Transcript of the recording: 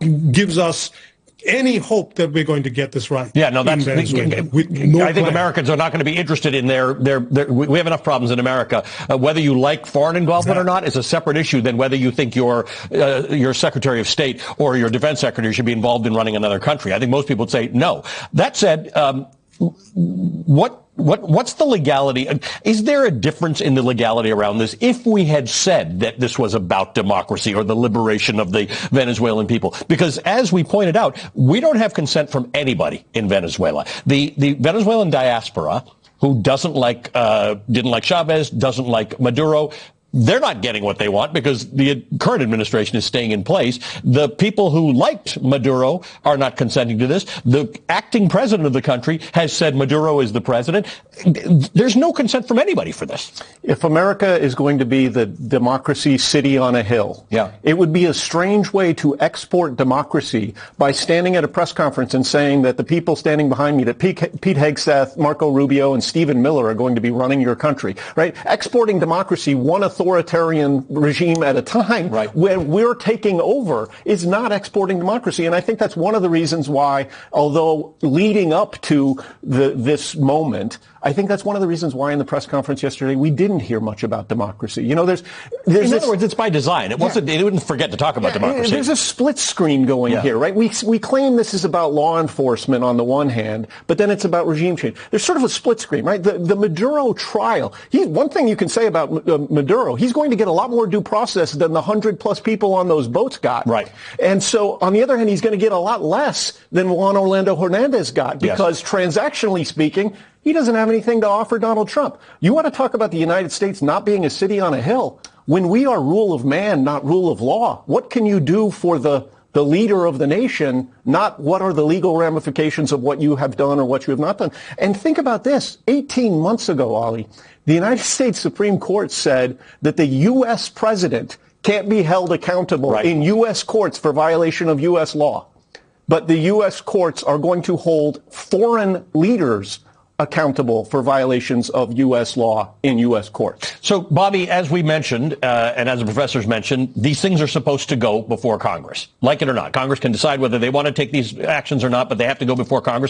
gives us any hope that we're going to get this right. Yeah, no, that's. I think Americans are not going to be interested in their. We have enough problems in America. Whether you like foreign involvement or not is a separate issue than whether you think your Secretary of State or your Defense Secretary should be involved in running another country. I think most people would say no. That said, what's the legality? Is there a difference in the legality around this if we had said that this was about democracy or the liberation of the Venezuelan people? Because as we pointed out, we don't have consent from anybody in Venezuela. The Venezuelan diaspora, who didn't like Chavez, doesn't like Maduro, they're not getting what they want because the current administration is staying in place. The people who liked Maduro are not consenting to this. The acting president of the country has said Maduro is the president. There's no consent from anybody for this. If America is going to be the democracy city on a hill, it would be a strange way to export democracy by standing at a press conference and saying that the people standing behind me, that Pete Hegseth, Marco Rubio, and Stephen Miller are going to be running your country, right? Exporting democracy one authoritarian regime at a time, when we're taking over, is not exporting democracy. And I think that's one of the reasons why, although leading up to this moment, I think that's one of the reasons why in the press conference yesterday we didn't hear much about democracy. You know, there's in other words, it's by design. It wasn't. They didn't forget to talk about democracy. There's a split screen going here, right? We claim this is about law enforcement on the one hand, but then it's about regime change. There's sort of a split screen, right? The Maduro trial. One thing you can say about Maduro, he's going to get a lot more due process than the 100+ people on those boats got. Right. And so, on the other hand, he's going to get a lot less than Juan Orlando Hernandez got because, transactionally speaking, he doesn't have anything to offer Donald Trump. You want to talk about the United States not being a city on a hill? When we are rule of man, not rule of law, what can you do for the leader of the nation, not what are the legal ramifications of what you have done or what you have not done? And think about this. 18 months ago, Ollie, the United States Supreme Court said that the U.S. president can't be held accountable in U.S. courts for violation of U.S. law. But the U.S. courts are going to hold foreign leaders accountable for violations of U.S. law in U.S. courts. So, Bobby, as we mentioned, and as the professors mentioned, these things are supposed to go before Congress. Like it or not, Congress can decide whether they want to take these actions or not, but they have to go before Congress.